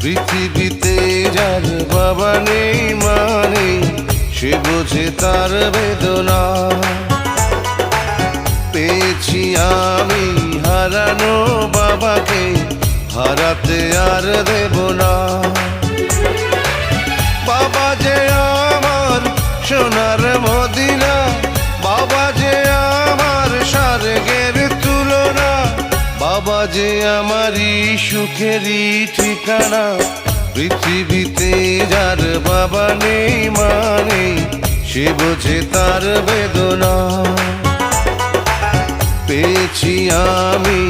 পৃথিবীতে যার বাবা নেই মা নেই, সে বোঝে তার বেদনা। পেয়েছি আমি হারানো বাবাকে, হারাতে আর দেব না। বাবা যে আমার সোনার মদিনা, বাবা যে আমার স্বর্গের তুলনা, বাবা যে আমারই সুখেরই ঠিকানা। পৃথিবীতে যার বাবা নেই মা নেই, সে বোঝে তার বেদনা। পেয়েছি আমি